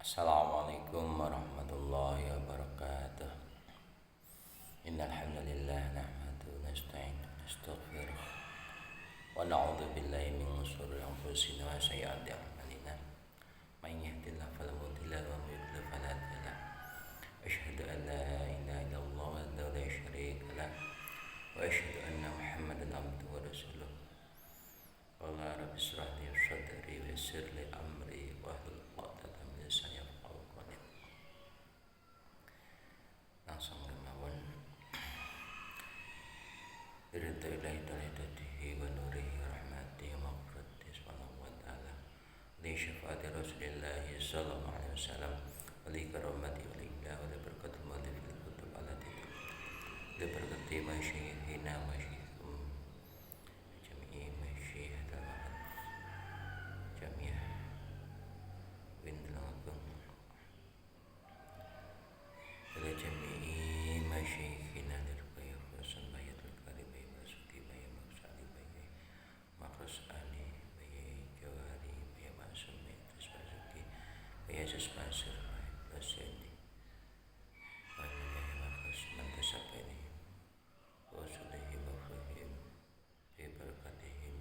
Assalamualaikum warahmatullahi wabarakatuh. Innal hamdalillah nahmaduhu wa nasta'inuhu wa nastaghfiruh wa na'udzu billahi min shururi anfusina wa sayyiati a'malina. May yahdihillahu fala mudilla lahu wa may yudlil fala hadiya lahu. Asyhadu an la ilaha illallah wahdahu la syarika lahu wa asyhadu anna Muhammadan abduhu wa rasuluh. Qala rabbi ishrah li sadri wa yassir li amri wahlul 'uqdatam min lisani yafqahu qawli. Langsung kemawon ridho ilahi talidatihi wa nurihi rahmatihi wa maghfiratihi subhanahu wa ta'ala li syafaati rasulillahi sallallahu alaihi wasallam wa li karamati wa li ilah wa li barakatul mu'allifil kutub alati li barakati masyayikhina wa syaikhum jami'i masyayikh al-mahad jami'ah windalakum ila jami'i masyayikhina lirbayah wasan bayatul karibay masuki bayah maksali bayah makros ali bayah jawari bayah masumi terus masuki bayah sesmasir bayah baseni bayah makros mantasapeni wasulihi wafruhim bibarakatihim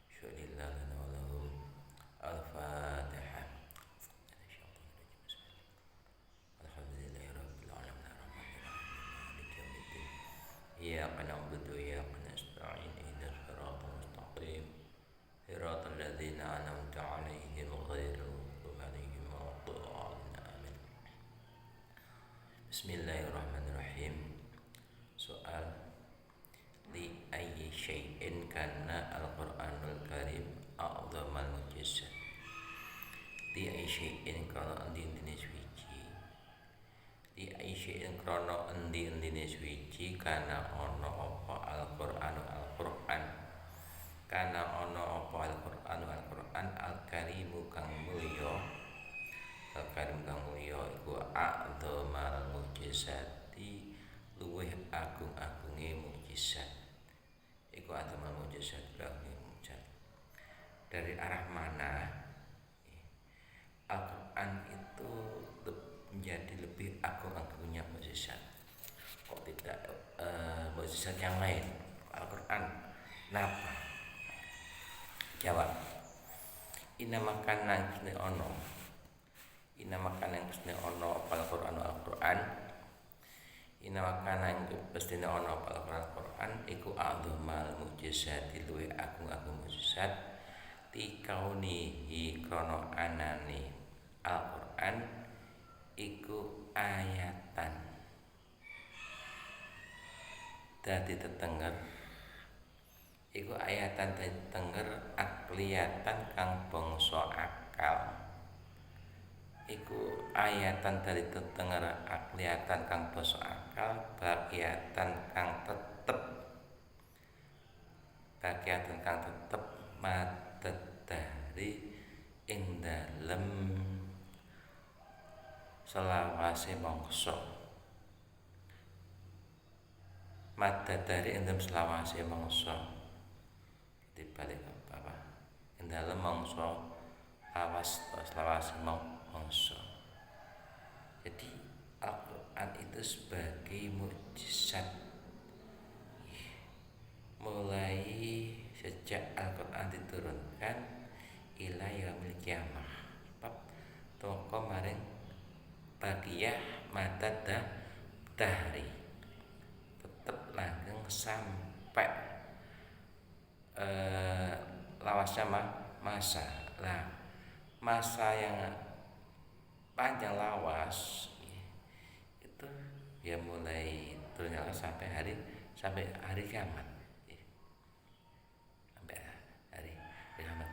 syu'lillah lana walahum al-fatihah. Alhamdulillahi rabbil alamin arrahmanirrahim maliki yaumiddin iyyaka na'budu wa iyyaka nasta'in ihdinas siratal mustaqim siratal ladzina an'amta 'alaihim ghairil maghdubi 'alaihim waladdallin amin. Bismillahirrahmanirrahim. Soal li ayyi syai'in kana al-Qur'anul Karim a'dhamal mujizat. Li ayyi syai'in kana endi-endine suci. Li ayyi syai'in kana endi-endine suci kana ana apa al-Qur'an. Kana ana apa al-Qur'an al-Karimu kang mulya. Al-Karim kang mulya iku a'dhamal mujizati luwih agung-agunge mukjizat. Iku a'dhamal mukjizat luwih mukjizat. Dari arah mana Al-Quran itu menjadi lebih agung-agungnya mukjizat? Kok tidak mukjizat yang lain? Al-Quran kenapa? Jawab. Ina makanan kusne ono. Ina makanan kusne ono Al-Quran. Ina makanan kusne ono Al-Quran iku a'dhamal mukjizat luwih agung-agung mukjizat ti kaunihi krono anani Al-Quran iku ayatan dadi tetenger iku ayatan dadi tetenger akliyatan kang bangsa akal iku ayatan dari tetenger akliyatan kang bangsa akal bagiatan kang tetep madad dari ing dalem selawase mangsa madad dari ing dalem selawase mangsa dibalik apa ing dalem mangsa awas selawase mangsa. Jadi Al-Quran itu sebagai mukjizat mulai sejak Al-Quran diturunkan ila yaumil kiamah sebab toko maring bagiyah madad dahri tetep langgeng sampai lawasnya masa yang panjang lawas itu ya mulai turunnya sampai hari kiamat.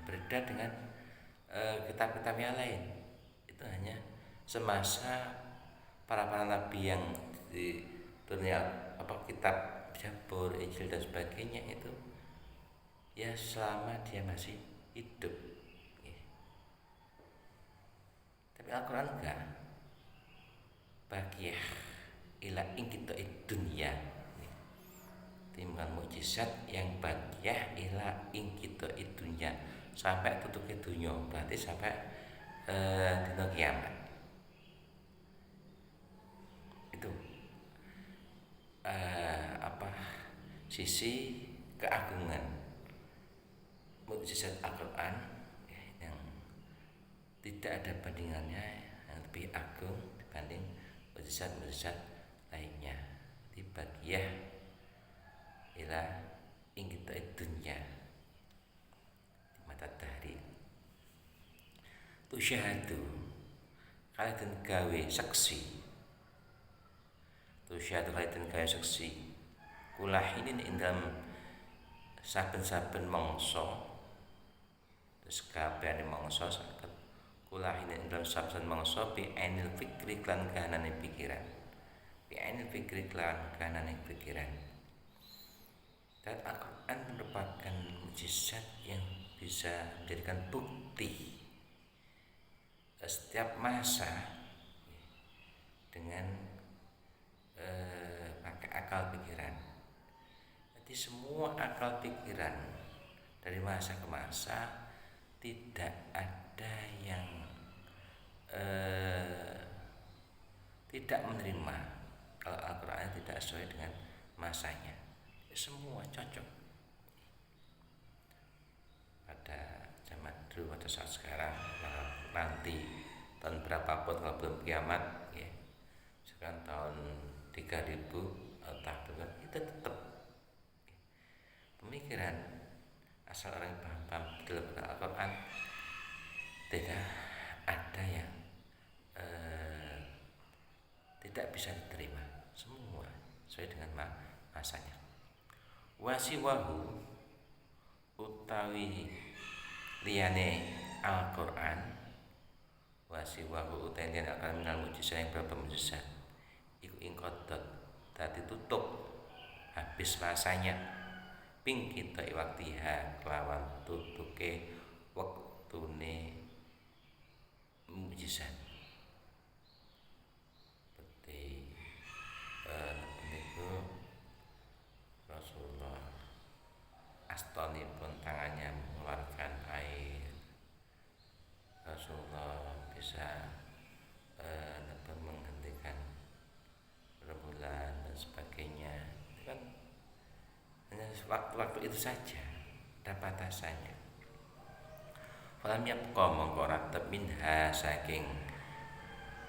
Berbeda dengan kitab-kitab yang lain, itu hanya semasa para nabi yang di dunia kitab Zabur, Injil dan sebagainya itu ya selama dia masih hidup. Tapi Al-Quran enggak, bagiyah ila ingkita dunia, timbang mukjizat yang bagiyah ila ingkita dunia sampai tutupnya dunia, berarti sampai dina kiamat. apa sisi keagungan mukjizat Al-Quran yang tidak ada bandingannya, yang lebih agung dibanding mukjizat-mukjizat lainnya. Di bagiyah ila inggita dunya di mata dahri tu syahadu kalian gawe saksi tu syahadu kalian gawe saksi kulahinin indam saben-saben mangsa terus kabehane mangsa saged kulahinin indam saben mangsa bi ainil fikri klan kahanane pikiran bi ainil fikri klan kahanane pikiran. Dan Al-Quran merupakan mukjizat yang bisa menjadikan bukti setiap masa dengan pakai akal pikiran. Jadi semua akal pikiran dari masa ke masa tidak ada yang tidak menerima kalau Al-Quran tidak sesuai dengan masanya. Semua cocok pada zaman dulu pada saat sekarang, nanti tahun berapapun kalau belum kiamat ya, sekarang tahun 3000 entah berapa, itu tetap pemikiran asal orang paham betul pada Al-Quran tidak ada yang tidak bisa diterima, semua sesuai dengan masanya. Wasiwahu utawi liyane Al-Quran, wasiwahu utawi liyane Al-Quran minal mujizat yang berapa mujizat iku ingkodot tadi tutup habis masanya ping kita iwaktiha kelawan tutuke waktune mujizat seperti astonipun tangannya mengeluarkan air, Rasulullah bisa menghentikan rembulan dan sebagainya. Itu kan hanya waktu-waktu itu saja, ada batasannya. Falam yabqa mongko ratep minha saking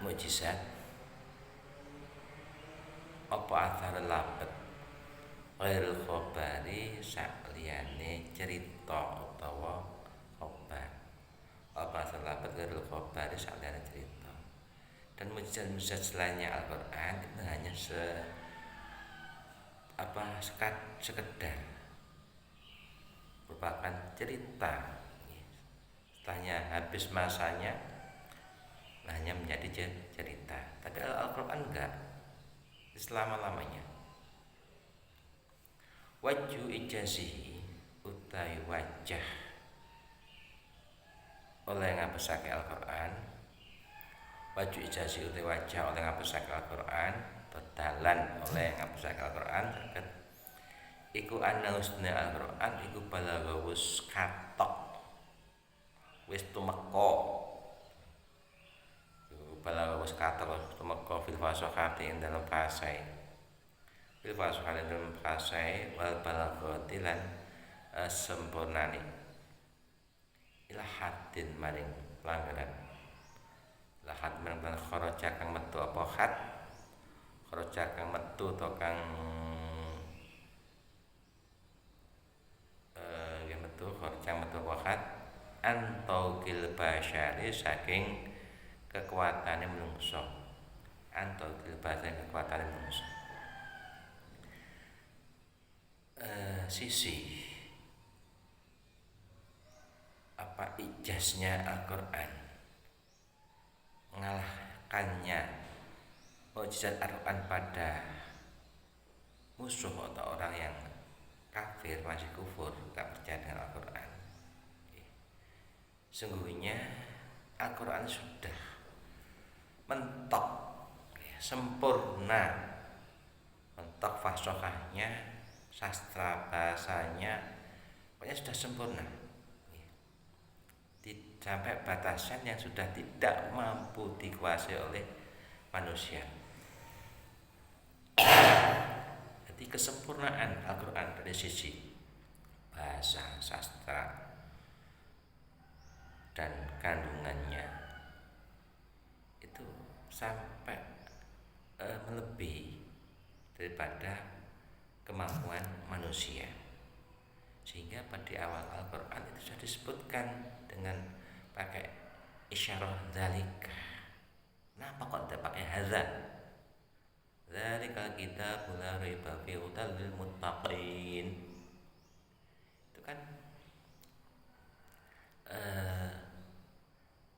mukjizat apa athar labet ghairul khabari sakliyane cerita utawa khabar. Apa terlambat ghairul khabari sakliyane cerita. Dan mujizat-mujizat selainnya Al-Quran itu hanya sekedar merupakan cerita. Setelahnya habis masanya hanya menjadi cerita. Tapi Al-Quran enggak, selama-lamanya. Wajhu ijazihi utai wajah oleh ngapesake Al-Quran. Wajhu ijazihi utai wajah oleh ngapesake Al-Quran, bedalan oleh ngapesake Al-Quran saged iku ana usne Al-Quran iku balagawus katok wis tumeka. Balagawus katok tumeka fil fasahati ing dalam fasai Bilfas kalian dalam fasai wal balagoti lan sempurnani ilah hadin maring pelanggaran ilah had maring kharaja kang metu apa had kharaja kang metu to kang metu kharaja metu apa had antaukil basyari saking kekuatane menungso antaukil basyari kekuatane menungso. Sisi apa ijaznya Al-Quran mengalahkannya mukjizat Al-Quran pada musuh atau orang yang kafir masih kufur tak percaya dengan Al-Quran. Sungguhnya Al-Quran sudah mentok sempurna, mentok fasahahnya, sastra bahasanya pokoknya sudah sempurna sampai batasan yang sudah tidak mampu dikuasai oleh manusia. Jadi kesempurnaan Al-Quran dari sisi bahasa, sastra, dan kandungannya itu sampai melebihi daripada kemampuan manusia. Sehingga pada awal Al-Quran itu sudah disebutkan dengan pakai isyarah dzalika. Kenapa kok tidak pakai hadza? Dzalikal kitabul la raiba fihi hudal lil muttaqin. Itu kan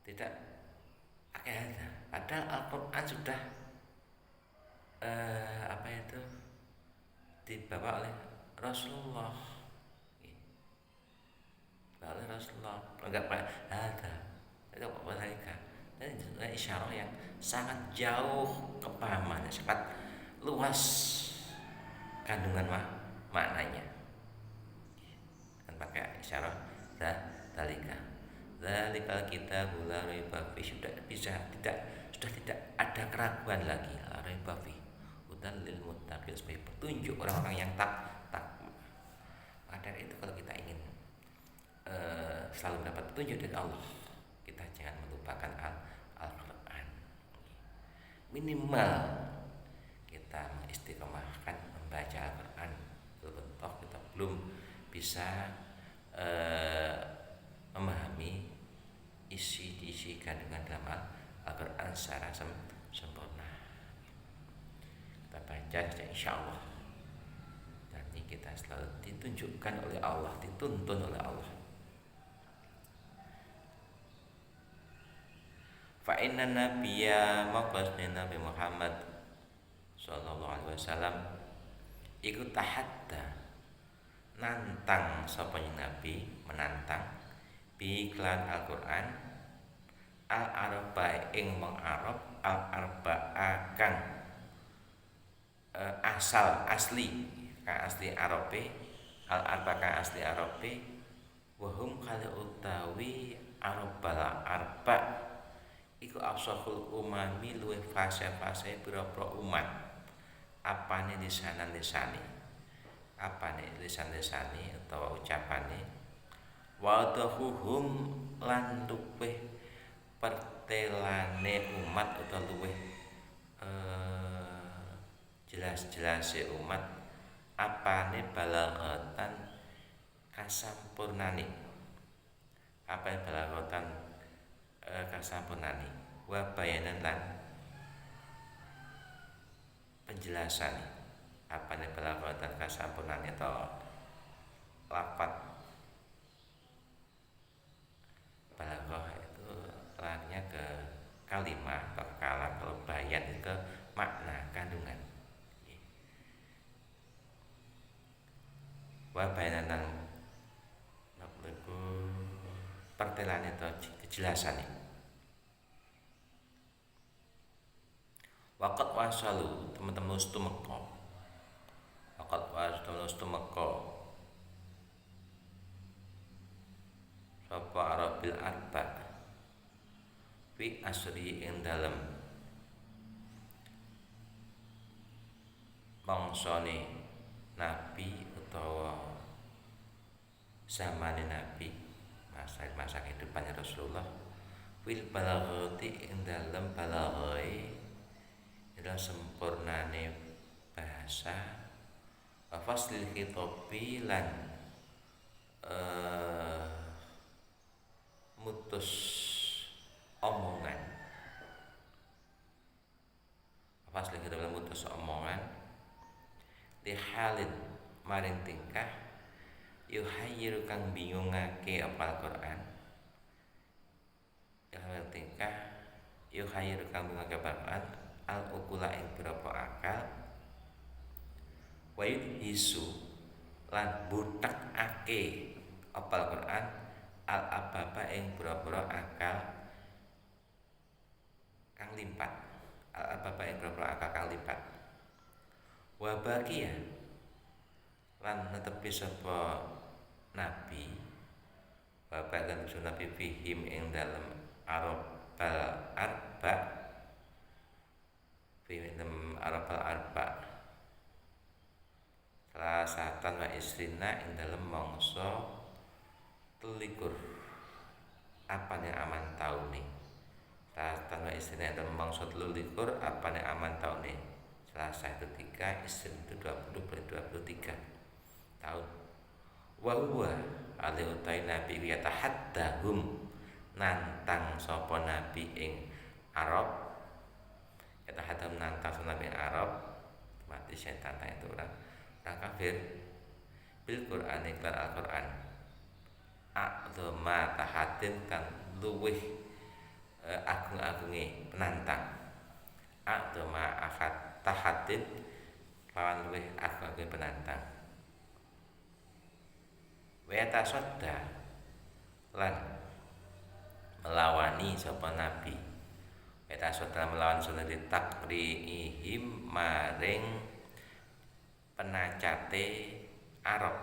tidak pakai hadza. Padahal Al-Quran sudah dibawa oleh Rasulullah. Enggak pakai hadza. Itu apa dzalika? Dan juga isyarah yang sangat jauh kepahamannya, sangat luas kandungan maknanya. Dan pakai isyarah dzalika. Dzalikal kitabul la raiba fihi, sudah tidak ada keraguan lagi. La raiba fihi hudal lil muttaqin, sebagai petunjuk orang-orang yang takwa. Maka itu kalau kita ingin selalu mendapat petunjuk dari Allah, kita jangan melupakan Al-Quran. Minimal kita mengistiqomahkan membaca Al-Quran. Toh kita belum bisa memahami isi kandungan dalam Al-Quran secara sempurna. Kita baca saja, insya Allah nanti kita selalu ditunjukkan oleh Allah, dituntun oleh Allah. Fa inna nabiyya maqasna Nabi Muhammad sallallahu alaihi wasallam iku tahadda, nantang sapa Nabi, menantang biklan Al-Quran al-arba ing mengarab al-arba akan asli Arabe, al-arba kang asli Arabe, wahum kali utawi arabal arba iku afsahul umami luwih fase-fase pira-pira umat. Apane lisan-lisane utawa ucapane, wadahuhum lan luwih pertelane umat utawa luwih jelas-jelase umat, apane balaghatan kasampurnane, apane balaghatan kasampurnane, wa bayanan lan penjelasan, apane balaghatan kasampurnane atau lafaz balaghah itu larinya ke kalimat atau kalam, kalau bayan itu ke makna kandungan. Wa bayanan pertelane atau kejelasannya. Waqat wasalu, teman-teman mesti meko. Waqat wasalu mesti meko. Sapa arabil arba fi asri ing dalem bangsane Nabi utawa zamane Nabi, masa kehidupannya Rasulullah, fil balaghati ing dalem balaghai, adalah sempurnane bahasa, faslil khitobi lan mutus omongan, faslil khitobi lan mutus omongan, lihalin maring tingkah, yuhayyiru kang bingungake apa Al-Quran, yuhayyiru kang bingungake apa Al-Quran, al-ukula ing berapa akal, wa yudhisu lan butakake apa Al-Quran, al-ababa ing berapa akal kang limpat, al-ababa ing berapa akal kang limpat, wa baqiya lan netepi sapa Nabi, wa baqiya lan Nabi fihim ing dalem arabal arba, film Arabal Arba salasatan wa isrina ing dalem mangsa 23 apane aman taune. Salasatan wa isrina ing dalem mangsa 23 apane aman taune. Selasa itu 3, Isnin itu 20 berarti 23 tahun. Wa huwa ali utai nabi yatahaddahum nantang sapa nabi ing Arab. Yatahaddahum nantang sapa nabi ing Arab. Mati setan itu orang kafir bil Qur'an iklan Al-Qur'an. A'dhama tahatin kan luweh agung-agunge penantang. A'dhama akad tahatin lawan luweh agung-agunge penantang. Wa tasadda lan melawani sapa nabi. Wa tasadda melawan sunati takriihim maring penacate Arab.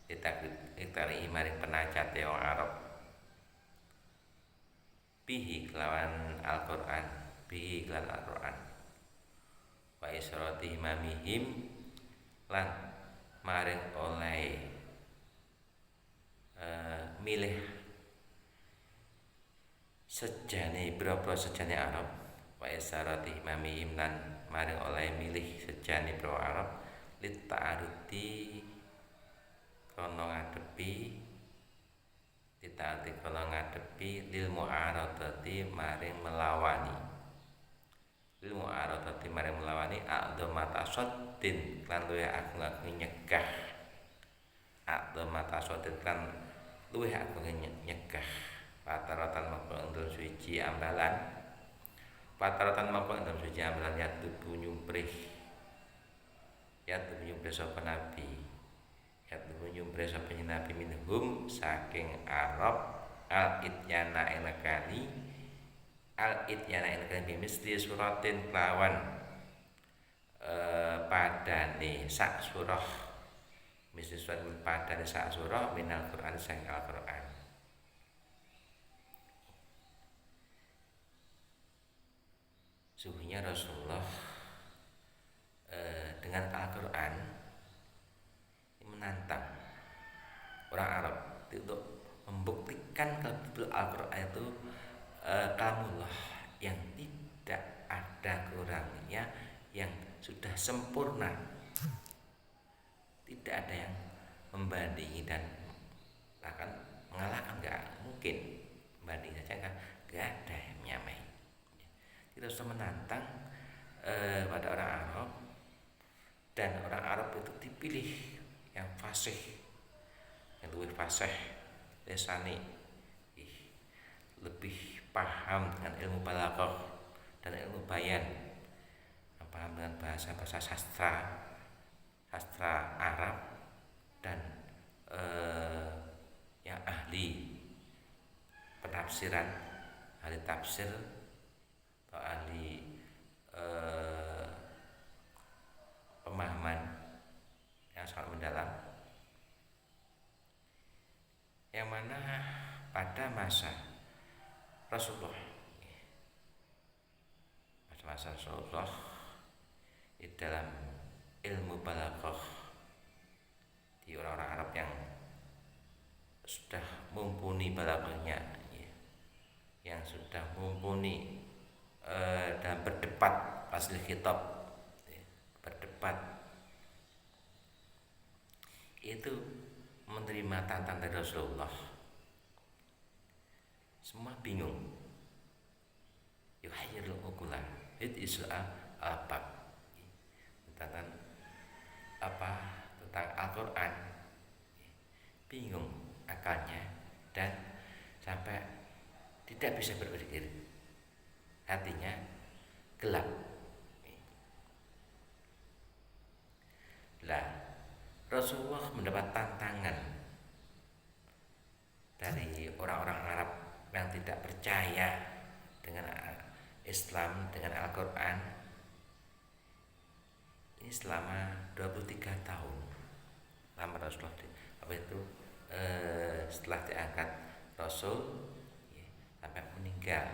Ditakriihim maring penacate wong Arab. Bihi kelawan Al-Qur'an, bihi kelawan Al-Qur'an. Wa israti mamihim lan maring oleh milih sejane boro sejane Arab. Wa isarati mamihim lan maring oleh milih sejane boro Arab lit ta'aruti kono ngadepi ditaati kono ngadepi lil mu'aradati maring melawani. Lil mu'aradati maring melawani a'dhamata saddin lan luwih agung-agung nyegah. A'dhamata saddin lan luwih agung nyegah. Pataratan mangko ndel suci ambalan. Pataratan mangko ndel suci ambalan ya tubuh nyumprih. Ya tubuh nyumprih sapa nabi. Ya tubuh nyumprih sapa nabi minhum saking Arab al-ityana enakani al-ityana enakani bimisli suratin kelawan padane sak surah. Misli surat padane sak surah minal Qur'an sang Al-Qur'an. Sungguhnya Rasulullah dengan Al-Qur'an menantang orang Arab untuk membuktikan kalau betul Al-Qur'an itu kalamullah yang tidak ada kurangnya, yang sudah sempurna, tidak ada yang membandingi dan akan mengalahkan, nggak mungkin. Banding saja kan nggak ada yang menyamai. Kita sudah menantang pada orang Arab, dan orang Arab itu dipilih yang fasih, yang lebih fasih lesani, lebih paham dengan ilmu balaghah dan ilmu bayan, paham dengan bahasa sastra Arab, dan yang ahli penafsiran, ahli tafsir atau ahli pemahaman yang sangat mendalam, yang mana pada masa Rasulullah di dalam ilmu balaghah, di orang-orang Arab yang sudah mumpuni balaghahnya, yang sudah mumpuni dalam berdebat asli kitab, berdebat itu menerima tantangan dari Rasulullah. Semua bingung. Yuhayyirul uqula itu apa tentang apa, tentang Al-Qur'an, bingung akalnya dan sampai tidak bisa berpikir, hatinya gelap. Lah Rasulullah mendapat tantangan dari orang-orang Arab yang tidak percaya dengan Islam, dengan Al-Qur'an. Ini selama 23 tahun lama Rasulullah setelah diangkat Rasul sampai meninggal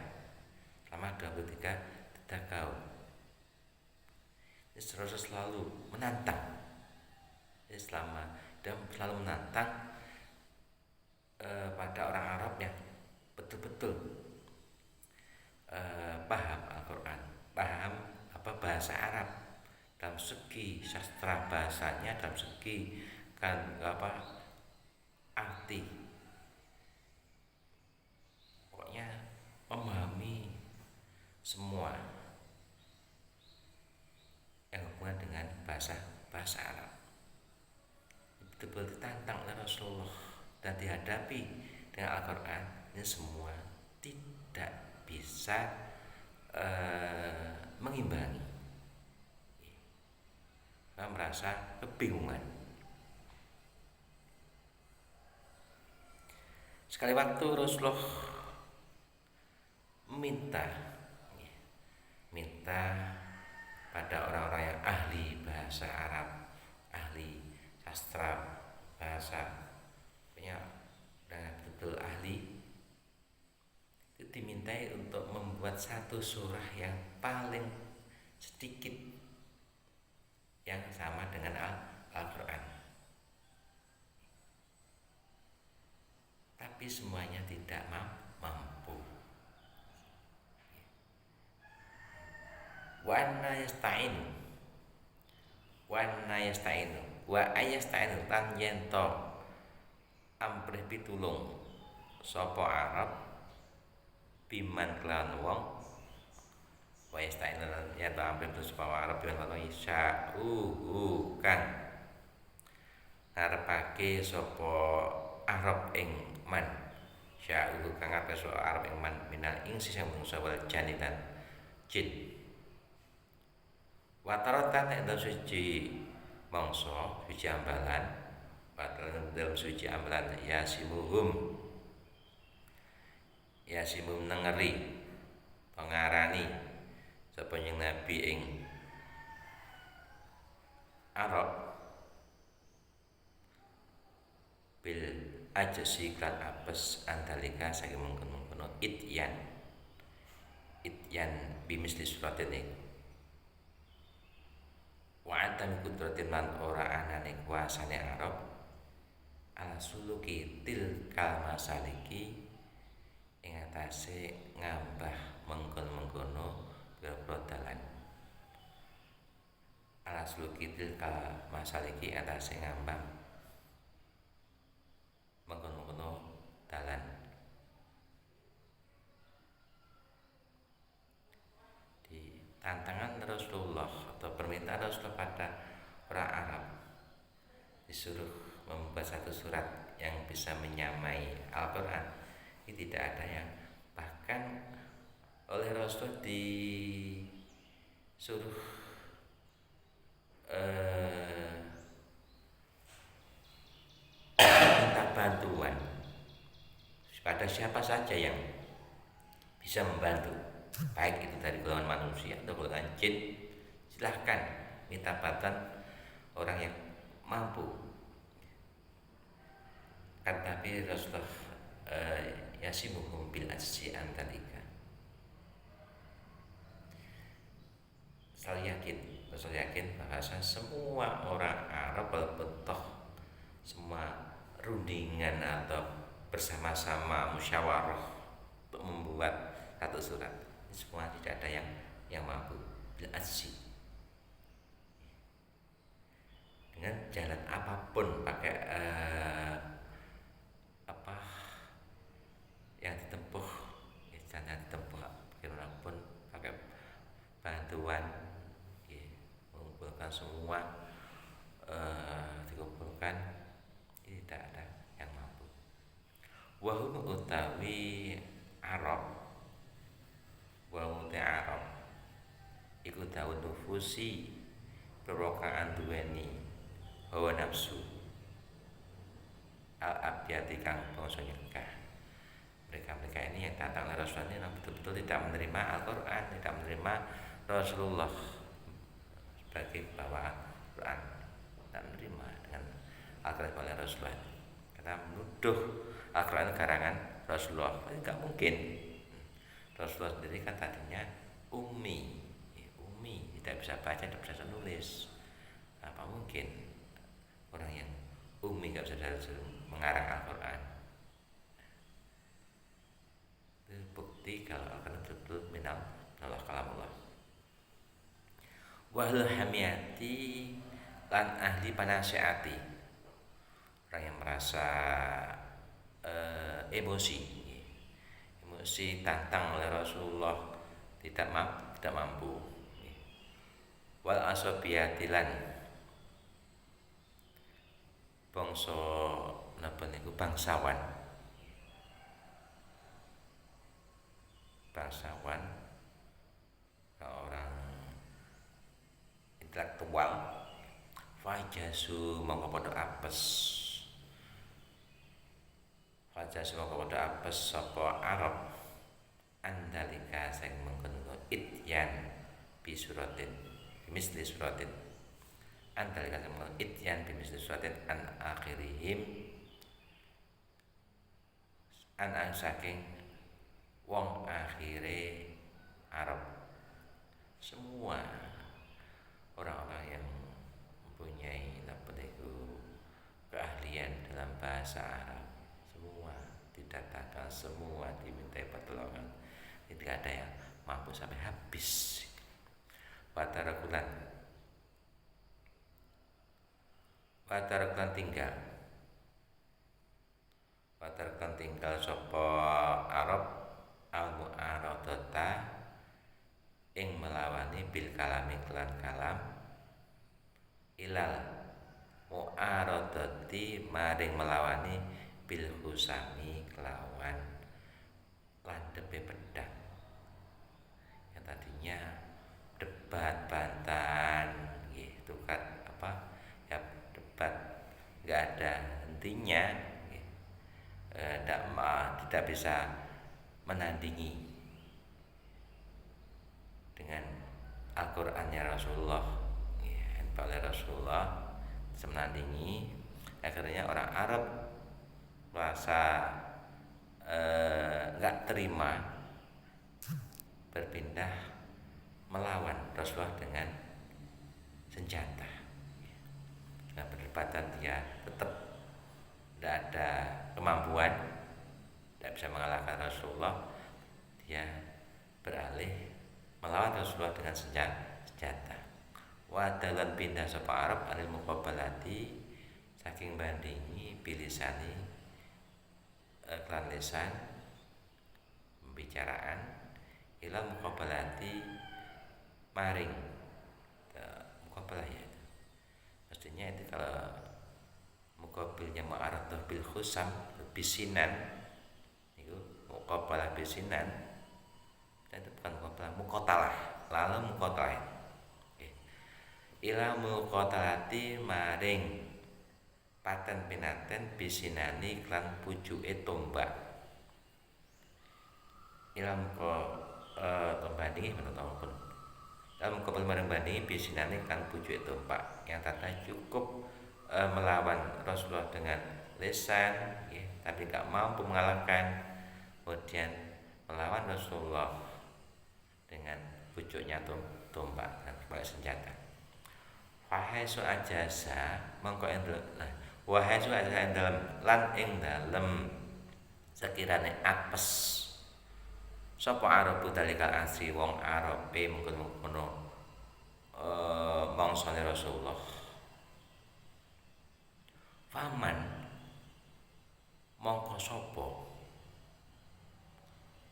selama 23 tahun. Rasul selalu menantang selama dan selalu menantang pada orang Arab yang betul-betul paham Al-Quran, paham bahasa Arab dalam segi sastra bahasanya, dalam segi arti, pokoknya memahami semua yang hubungan dengan bahasa Arab. Betul-betul ditantang oleh Rasulullah dan dihadapi dengan Al-Quran. Ini semua tidak bisa mengimbangi. Kita merasa kebingungan. Sekali waktu Rasulullah minta pada orang-orang yang ahli bahasa Arab, ahli sastra bahasa, punya betul ahli, itu dimintai untuk membuat satu surah yang paling sedikit yang sama dengan Al-Quran. Tapi semuanya tidak mampu. Wa anna yasta'inu wa ayasta'inu tan yento amprih pitulung sapa Arab biman kelawan wong wa yasta'inu ya ta amprih pitulung sapa Arab biman kelawan wong kan ngarepake sapa Arab ing man sya'u kang ape sapa Arab ing man minal ing sing mungsa wal janitan jin wataratan dalam suci mangsa suci ambalan wataratan dalam suci ambalan yasimuhum nengeri pengarani sapa nyeng nabi ing Arab bil ajsi klan apes andalika saking mengkono ityan bimisli suratin wa antam kudratin lan ora anane kuasane Arab ala suluki tilkal masaliki ing atase ngambah mengkon-mengkono pira-pira dalan ala suluki tilkal masaliki atase ngambah mengkon-mengkono dalan. Di tantangan Rasulullah atau permintaan Rasulullah pada orang Arab disuruh membuat satu surat yang bisa menyamai Al-Quran, ini tidak ada yang, bahkan oleh Rasulullah disuruh minta bantuan pada siapa saja yang bisa membantu, baik itu dari golongan manusia atau golongan jin, silahkan minta bantuan orang yang mampu. Kan tapi Rasulullah yasimuhum bil ajzi antalika. Saya yakin bahasa semua orang Arab betul semua rundingan atau bersama-sama musyawarah untuk membuat satu surat, semua tidak ada yang mampu bil ajzi. Dengan jalan apapun, pakai yang ditempuh, jalan ditempuh bagaimanapun, pakai bantuan, mengumpulkan semua, dikumpulkan, tidak ada yang mampu. Wahum utawi Arab, iku daun nufusi perokaan duweni hawa nafsu al-abdiyati kang bangsa nyegah. Mereka ini yang datang oleh Rasulullah ini betul-betul tidak menerima Al-Quran, tidak menerima Rasulullah sebagai bawaan Quran, tidak menerima dengan Al-Quran oleh Rasulullah, karena menuduh Al-Quran karangan Rasulullah. Ini tidak mungkin. Rasulullah sendiri kan tadinya ummi, tidak bisa baca, tidak bisa nulis. Apa mungkin orang yang umi nggak bisa mengarang Al-Quran. Itu bukti kalau Al-Quran betul minal kalamullah. Wahlul hamiyati lan ahli panasiati, orang yang merasa emosi tantang oleh Rasulullah tidak mampu. Wal asobiyatilan bangsa napa niku bangsawan orang intelektual fajasu mongko padha apes sapa Arab andalika sing mengkono ityan bisuratin misli suratin andalika sing mengkono ityan misli suratin an akhirihim an saking wong akhire Arab. Semua orang-orang yang mempunyai keahlian dalam bahasa Arab semua didatangkan, semua dimintai pertolongan, tidak ada yang mampu sampai habis. Watarakulan tinggal sapa Arab al-mu'aradata ing melawani bil kalami kelan kalam ilal mu'aradati maring melawani bil husami kelawan landepe pedang. Yang tadinya debat bantahan gitu kan ya debat nggak ada hentinya, tidak bisa menandingi dengan Al-Qur'annya Rasulullah oleh Rasulullah menandingi. Akhirnya orang Arab merasa nggak terima, berpindah melawan Rasulullah dengan senjata. Dengan perdebatan dia tetap tidak ada kemampuan, tidak bisa mengalahkan Rasulullah. Dia beralih melawan Rasulullah dengan senjata. Wadalan pindah sapa Arab anil muqabalati saking bandingi bilisani klan lisan pembicaraan ila muqabalati maring muqabalah ya. Maksudnya itu kalau muqabilnya mu'aradah bil khusam bisinan itu muqabalah bisinan, itu bukan muqabalah, muqatalah, lalu muqatalah ila muqatalati maring paten pinaten bisinani klan pucuke tombak. Ila tombandingi menapa dalam kapal maring bandingi bisinani klan pucuke tombak yang tata cukup melawan Rasulullah dengan lisan tapi gak mampu mengalahkan, kemudian melawan Rasulullah dengan pucuknya tombak dan sebagai senjata. Wahai su ajasa mongko wahai su ajasa dalam lan ing dalem sekirane apes sapa Arabu talikal asri wong Arabe mengkono mangsane Rasulullah. Faman mongko sapa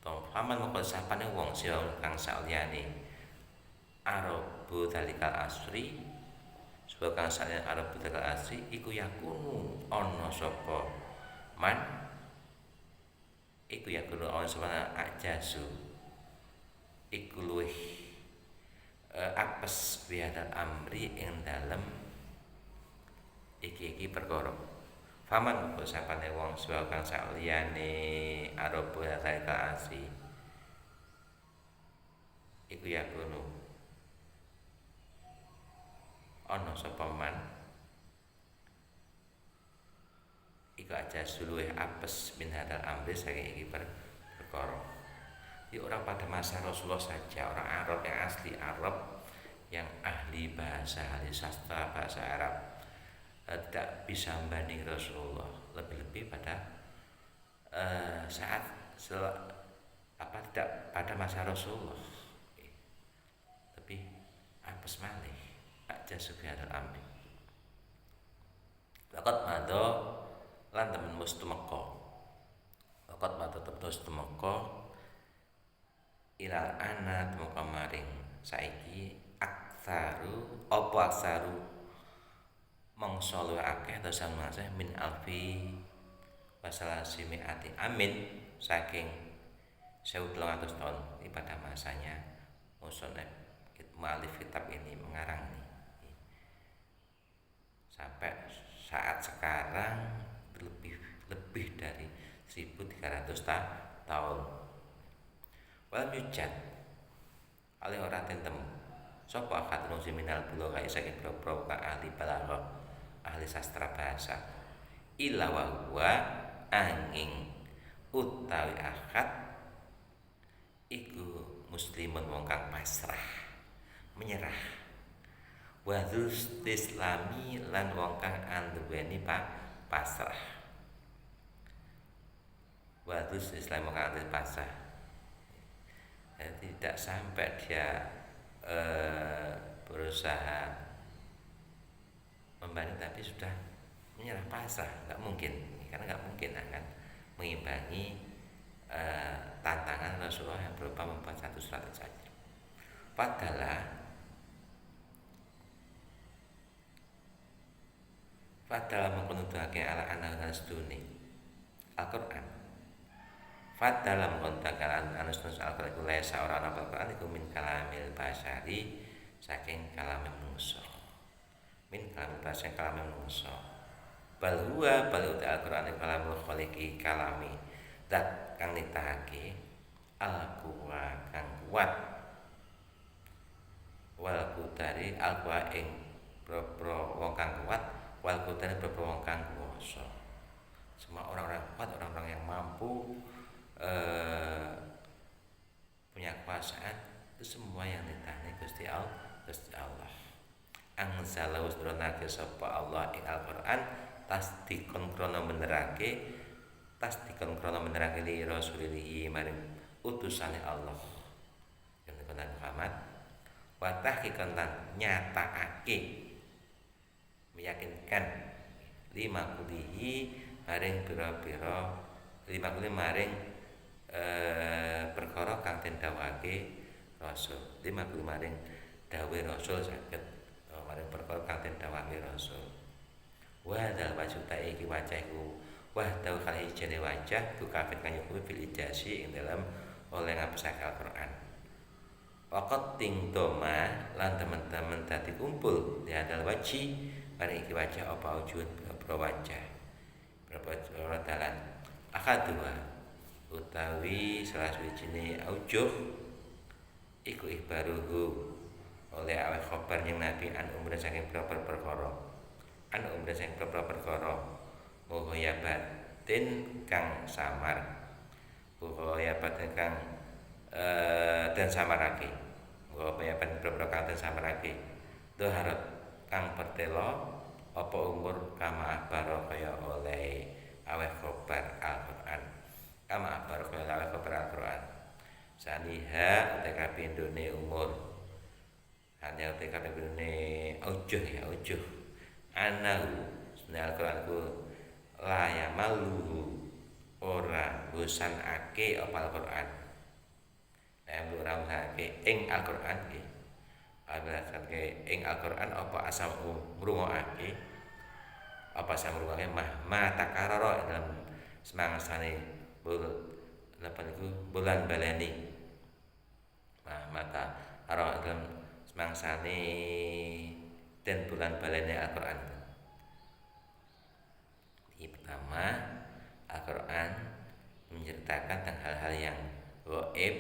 faman mongko sapane wong sira kang saliyane Arabu talikal asri sebab kang saliyane Arabu talikal asri iku yakunu ana sapa man iku yakunu ana sapa ajazu iku luwih apes biadal amri ing dalem iki perkara. Faman kok sapane wong sebab kang saliyane Arabu talikal asri iku yakunu ana sapa man iku aja suluh apes min hadal amri saking iki perkara. Di orang pada masa Rasulullah saja, orang Arab yang asli Arab, yang ahli bahasa, ahli sastra bahasa Arab, tidak bisa membanding Rasulullah, lebih-lebih pada saat tidak pada masa Rasulullah, tapi apes malih aja Sufyanul Amin. Laqad madha lan temen wis tumeka. Laqad madha temen wis tumeka ilal ana tumeka maring saiki aksaru mangsa luwih akeh dosan masih min alfi wasalasimi ati amin saking 1300 tahun ini pada masanya musonef mu'alif kitab ini mengarang ini sampai saat sekarang lebih dari 1300 tahun. Wal yujad oleh ora tentemu sapa akadun seminal bulagha saking pro ahli balaghah ahli sastra bahasa illa wa huwa angin utawi akad iku muslimun wong kang pasrah menyerah wadhus islami lan wong kang anduweni pasrah wadhus islam wong kang pasrah. Tidak sampai dia berusaha membanding tapi sudah menyerah pasrah, nggak mungkin karena nggak mungkin akan mengimbangi tantangan Rasulullah yang berupa membuat satu surat saja. Padahal mengkonudake ala anak sedune Al-Qur'an. Padahal mengkonudake ala anak sedune Al-Qur'an iku lesa ora ana Al-Qur'an iku min kalamil basyari saking kalam manusa. Min kalam bahasa kalam manusa. Bal huwa bal Al-Qur'an iku kalamul khaliqi kalami dat kang nitahake al-quwa kang kuat wal kutari al-quwa ing pro wong kang kuat wal kutari pro wong kang kuwasa. Semua orang-orang kuat, orang-orang yang mampu punya kekuasaan itu semua yang ditahani Gusti Allah. Angzala usdronake sapa Allah ing Al-Qur'an tasdikon krono benerake li rasulihi maring utusane Allah yang dikatakan Muhammad wa tahqiqan lan nyatakake meyakinkan lima kulihi maring pira-pira perkara kang den dawuhake Rasul lima kuli maring dawuhe Rasul saged maring perkara kang den dawuhake Rasul wa dal wajuta iki wajahku wah tau kali jane wajah tu kafir kang nyukupi fil ijasi ing dalam oleh ngapesake Al-Qur'an. Waqat ting doma lan teman-teman dadi kumpul di hadal waji maring iki wajah apa wujud pro wajah berapa dalan akadua utawi salah suwijine aujuh iku ihbaruhu oleh awak khabar yang Nabi an umrah saking perkara muhaya batin kang samar muhaya batin kang dan samarake muhaya batin kang dan samarake doharat kang pertelo apa umur kama akbaro kaya oleh aweh khobar Al-Qur'an kama akbaro kaya oleh khobar Al-Qur'an saniha TKP Indone umur hanya TKP Indone ujuh anahu sebenarnya Al-Qur'an ku laya malu ora bosanake apa Al-Qur'an ora bosanake ing Al-Qur'an iki abadake ing Al-Qur'an apa asam ngrungokake apa asam ngrungokake mah takarara dalam semangsane bulan baleni mata ara dalam semangsane dan bulan baleni Al-Qur'an. Pertama, Al-Quran menceritakan tentang hal-hal yang gaib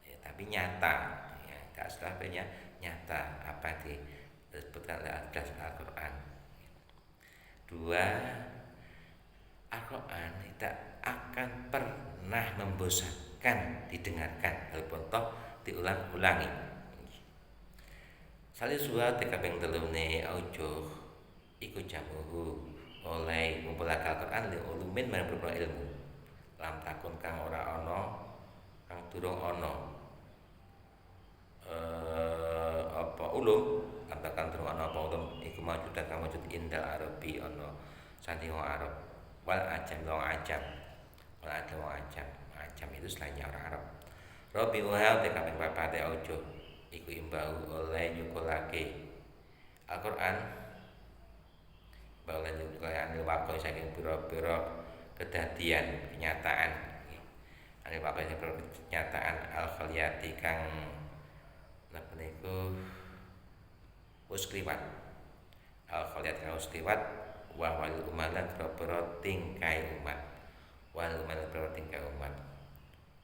ya, tapi nyata ya, tidak setelahnya nyata apa disebutkan oleh Al-Quran. Dua, Al-Quran tidak akan pernah membosankan didengarkan walaupun toh diulang-ulangi. Salisuha tekaping telune aujuh iku jamuhu oleh ngumpulake Al-Qur'an li ulumin marang beberapa ilmu lam takun kang ora ana kang durung ana apa ulum atau kang durung ana apa ulum iku majudan kang majud indal arabi ana saking wong Arab wal ajam wong ajam wal ajam wong ajam ajam itu selainnya orang Arab Robi uhal te kaping papate ojo iku imbau oleh nyukulake Al-Qur'an bahwa juga anil wakil saking pira-pira kedadian kenyataan anil wakil saking pira kenyataan al-khaliyati kang napa niku wis kliwat al-khaliyat kang wis kliwat wa wal umalan pira-pira tingkai umat wal umalan pira tingkai umat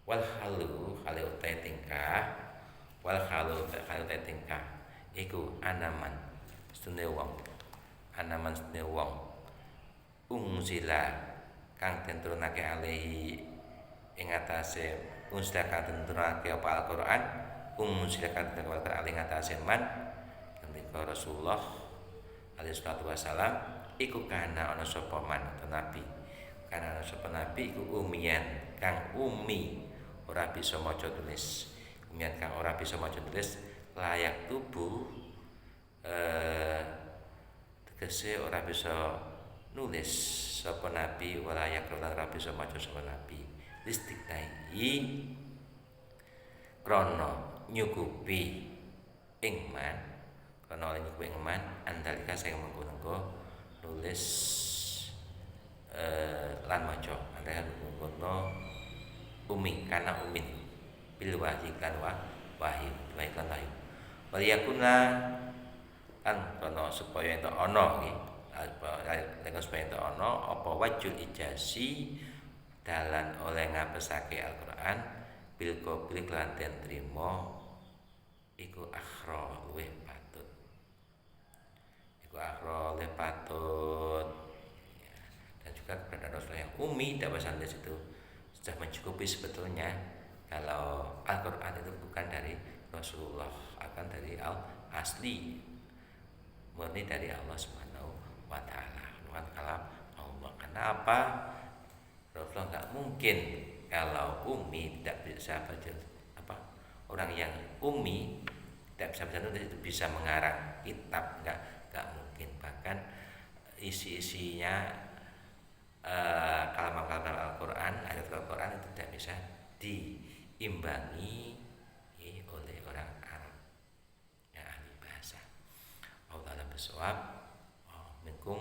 wal halu halu utai tingkah wal halu utai tingkah iku anaman setune wong anaman setune wong ungzila kang den turunake alihi ing atase ungzila kang den turunake apa Al-Qur'an ungzila kang den turunake alihi ing atase man ketika Rasulullah alaihi salatu wasalam iku kana ana sapa man nabi kana ana sapa nabi iku umian kang umi ora bisa maca tulis umian kang ora bisa maca tulis layak tubuh tegese ora bisa nulis sapa nabi walayak ora bisa maca sapa nabi listiktai krana nyukupi ing man krana nyukupi ing man andalika sing mengko nulis lan maca andalika mengkono umi kana umin bil wahyi kan wahyi lan wahyi waliyakuna kan kono supaya ento ana nggih apa supaya ento ana apa wajul ijasi dalan oleh ngapesake Al-Qur'an bil qabli lan den trima iku akhra luwih patut iku akhra luwih patut ya. Dan juga keberadaan Rasulullah yang umi dawasan di situ sudah mencukupi sebetulnya kalau Al-Qur'an itu bukan dari Rasulullah akan dari al-asli murni dari Allah Subhanahu wa taala. Bukan kalam Allah. Kenapa? Rasulullah enggak mungkin kalau umi tidak bisa baca apa? Orang yang umi tidak bisa baca nulis itu bisa mengarang kitab enggak mungkin. Bahkan isi-isinya kalimat-kalimat Al-Qur'an, ayat Al-Qur'an itu tidak bisa diimbangi oleh orang Arab yang ahli bahasa. Allah bisawab minkum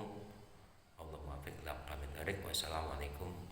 Allah muwaffiq ila aqwamit thoriq. Wassalamualaikum